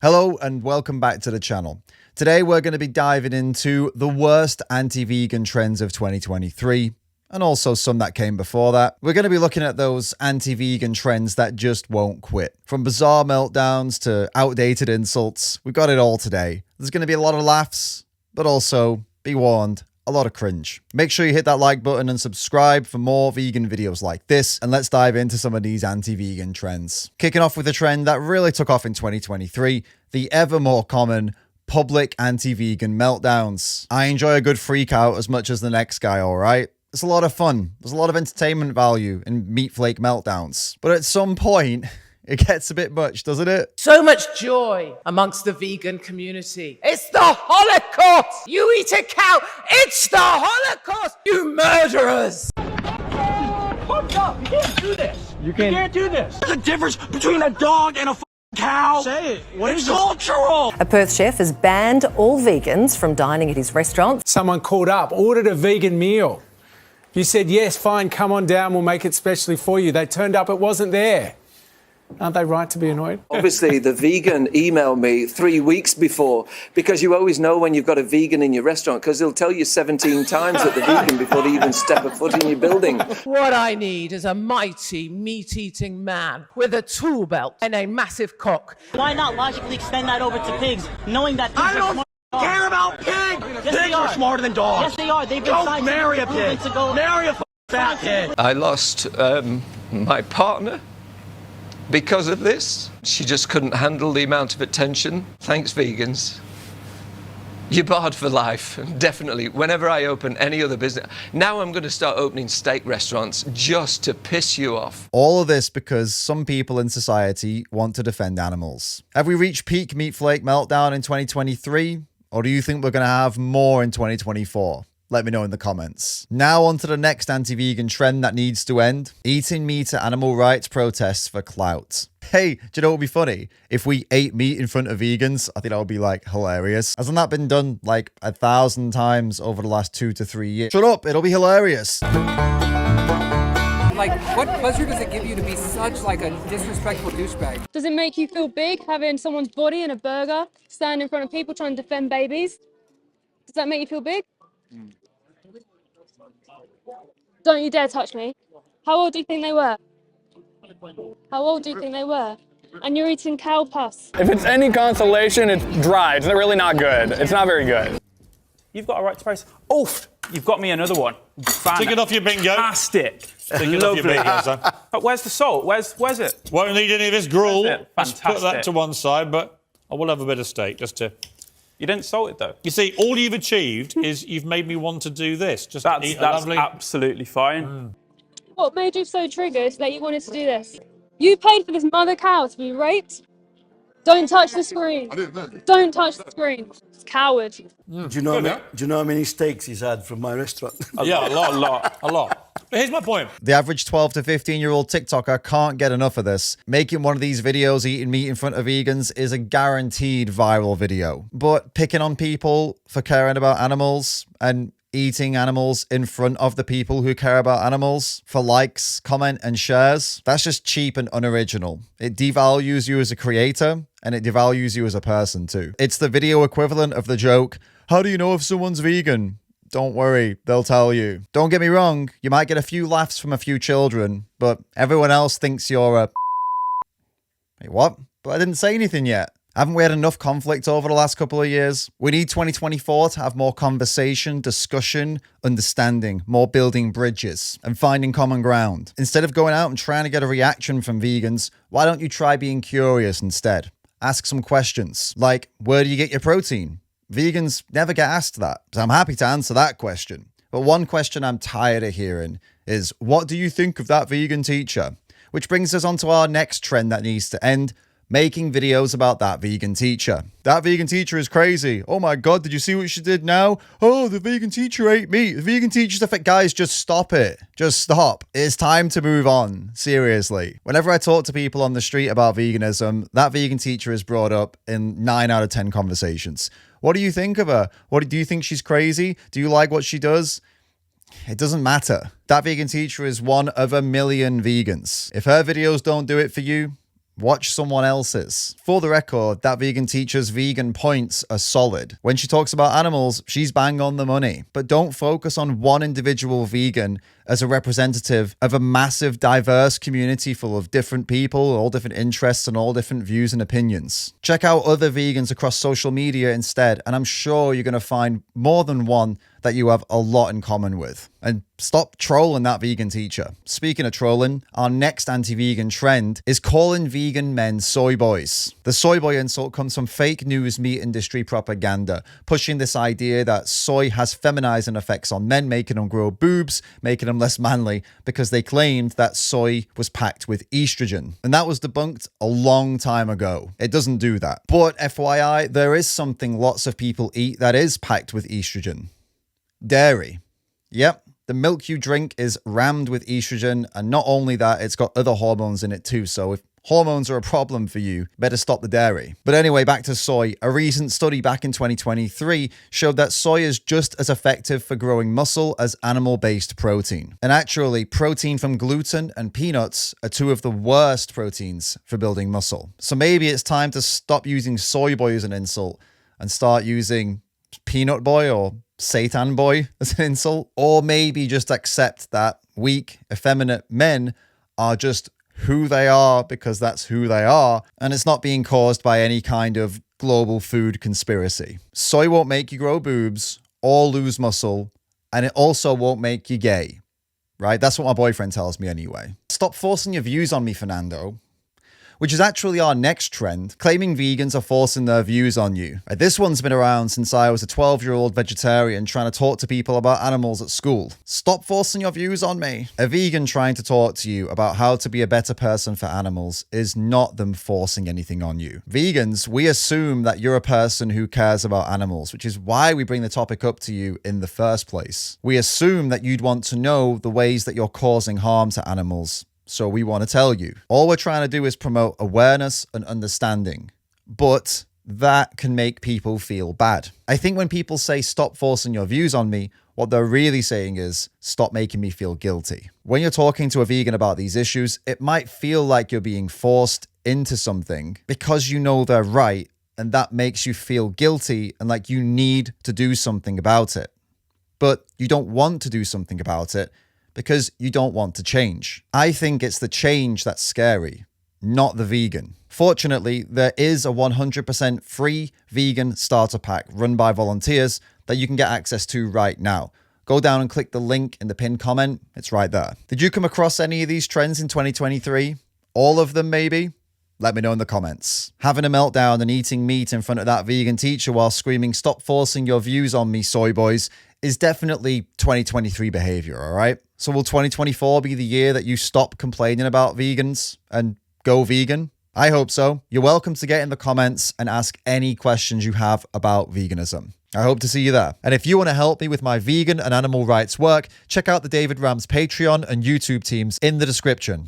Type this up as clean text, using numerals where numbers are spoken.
Hello and welcome back to the channel. Today we're going to be diving into the worst anti-vegan trends of 2023 and also some that came before that. We're going to be looking at those anti-vegan trends that just won't quit. From bizarre meltdowns to outdated insults, we've got it all today. There's going to be a lot of laughs, but also, be warned, a lot of cringe. Make sure you hit that like button and subscribe for more vegan videos like this, and let's dive into some of these anti-vegan trends. Kicking off with a trend that really took off in 2023, the ever more common public anti-vegan meltdowns. I enjoy a good freak out as much as the next guy, alright? It's a lot of fun. There's a lot of entertainment value in meat flake meltdowns. But at some point, it gets a bit much, doesn't it? So much joy amongst the vegan community. It's the Holocaust! You eat a cow! It's the Holocaust! You murderers! Fuck up! You can't do this! You can't do this! There's a difference between a dog and a cow! Say it! What It's is it? cultural! A Perth chef has banned all vegans from dining at his restaurant. Someone called up, ordered a vegan meal. You said, yes, fine, come on down, we'll make it specially for you. They turned up, it wasn't there. Aren't they right to be annoyed? Obviously, the vegan emailed me 3 weeks before, because you always know when you've got a vegan in your restaurant, because they'll tell you 17 times that the vegan before they even step a foot in your building. What I need is a mighty, meat-eating man with a tool belt and a massive cock. Why not logically extend that over to pigs, knowing that pigs I are don't smart? care about pigs! Yes, Pigs they are are. smarter than dogs! Yes, they are. They've been Go scientific marry a proven pig! to go. Marry a fat pig! I lost my partner because of this. She just couldn't handle the amount of attention. Thanks, vegans. You're barred for life, definitely. Whenever I open any other business, now I'm going to start opening steak restaurants just to piss you off. All of this because some people in society want to defend animals. Have we reached peak meat flake meltdown in 2023? Or do you think we're going to have more in 2024? Let me know in the comments. Now on to the next anti-vegan trend that needs to end. Eating meat at animal rights protests for clout. Hey, do you know what would be funny? If we ate meat in front of vegans, I think that would be like hilarious. Hasn't that been done like 1,000 times over the last 2 to 3 years? Shut up, it'll be hilarious. Like, what pleasure does it give you to be such like a disrespectful douchebag? Does it make you feel big having someone's body in a burger, stand in front of people trying to defend babies? Does that make you feel big? Don't you dare touch me. How old do you think they were? How old do you think they were? And you're eating cow pus. If it's any consolation, it's dry. It's really not good. It's not very good. You've got a right to price. Oof! You've got me another one. Tick it off your bingo. Fantastic. Tick it off your bingo, son. But where's the salt? Where's it? Won't need any of this gruel. Where's it? Let's put that Fantastic. to one side, but I will have a bit of steak just to... You didn't salt it though. You see, all you've achieved is you've made me want to do this. Just to eat a That's lovely... absolutely fine. What made you so triggered that you wanted to do this? You paid for this mother cow to be raped? Don't touch the screen. Don't touch the screen. Coward. Do you know how many steaks he's had from my restaurant? Yeah, a lot. But here's my point. The average 12 to 15-year-old TikToker can't get enough of this. Making one of these videos eating meat in front of vegans is a guaranteed viral video. But picking on people for caring about animals and eating animals in front of the people who care about animals for likes, comment, and shares, that's just cheap and unoriginal. It devalues you as a creator, and it devalues you as a person too. It's the video equivalent of the joke, how do you know if someone's vegan? Don't worry, they'll tell you. Don't get me wrong, you might get a few laughs from a few children, but everyone else thinks you're a... Wait, what? But I didn't say anything yet. Haven't we had enough conflict over the last couple of years? We need 2024 to have more conversation, discussion, understanding, more building bridges, and finding common ground. Instead of going out and trying to get a reaction from vegans, why don't you try being curious instead? Ask some questions, like, where do you get your protein? Vegans never get asked that, so I'm happy to answer that question. But one question I'm tired of hearing is, what do you think of that vegan teacher? Which brings us on to our next trend that needs to end, making videos about that vegan teacher. That vegan teacher is crazy. Oh my God, did you see what she did now? Oh, the vegan teacher ate meat. The vegan teacher's effect. Guys, just stop it. Just stop. It's time to move on. Seriously. Whenever I talk to people on the street about veganism, that vegan teacher is brought up in 9 out of 10 conversations. What do you think of her? Do you think she's crazy? Do you like what she does? It doesn't matter. That vegan teacher is one of a million vegans. If her videos don't do it for you, Watch someone else's. For the record, that vegan teacher's vegan points are solid. When she talks about animals, she's bang on the money. But don't focus on one individual vegan as a representative of a massive, diverse community full of different people, all different interests, and all different views and opinions. Check out other vegans across social media instead, and I'm sure you're going to find more than one that you have a lot in common with. And stop trolling that vegan teacher. Speaking of trolling, our next anti-vegan trend is calling vegan men soy boys. The soy boy insult comes from fake news meat industry propaganda, pushing this idea that soy has feminizing effects on men, making them grow boobs, making them less manly, because they claimed that soy was packed with estrogen. And that was debunked a long time ago. It doesn't do that. But FYI, there is something lots of people eat that is packed with estrogen. Dairy. Yep, the milk you drink is rammed with estrogen, and not only that, it's got other hormones in it too, so if hormones are a problem for you, better stop the dairy. But anyway, back to soy. A recent study back in 2023 showed that soy is just as effective for growing muscle as animal-based protein. And actually, protein from gluten and peanuts are two of the worst proteins for building muscle. So maybe it's time to stop using soy boy as an insult and start using peanut boy or Satan boy as an insult, or maybe just accept that weak, effeminate men are just who they are because that's who they are, and it's not being caused by any kind of global food conspiracy. Soy won't make you grow boobs or lose muscle, and it also won't make you gay, right? That's what my boyfriend tells me anyway. Stop forcing your views on me, Fernando. Which is actually our next trend, claiming vegans are forcing their views on you. This one's been around since I was a 12-year-old vegetarian trying to talk to people about animals at school. Stop forcing your views on me. A vegan trying to talk to you about how to be a better person for animals is not them forcing anything on you. Vegans, we assume that you're a person who cares about animals, which is why we bring the topic up to you in the first place. We assume that you'd want to know the ways that you're causing harm to animals. So we want to tell you. All we're trying to do is promote awareness and understanding. But that can make people feel bad. I think when people say stop forcing your views on me, what they're really saying is stop making me feel guilty. When you're talking to a vegan about these issues, it might feel like you're being forced into something because you know they're right, and that makes you feel guilty and like you need to do something about it. But you don't want to do something about it because you don't want to change. I think it's the change that's scary, not the vegan. Fortunately, there is a 100% free vegan starter pack run by volunteers that you can get access to right now. Go down and click the link in the pinned comment. It's right there. Did you come across any of these trends in 2023? All of them, maybe? Let me know in the comments. Having a meltdown and eating meat in front of that vegan teacher while screaming, "Stop forcing your views on me, soy boys," is definitely 2023 behavior, all right? So will 2024 be the year that you stop complaining about vegans and go vegan? I hope so. You're welcome to get in the comments and ask any questions you have about veganism. I hope to see you there. And if you want to help me with my vegan and animal rights work, check out the David Rams Patreon and YouTube teams in the description.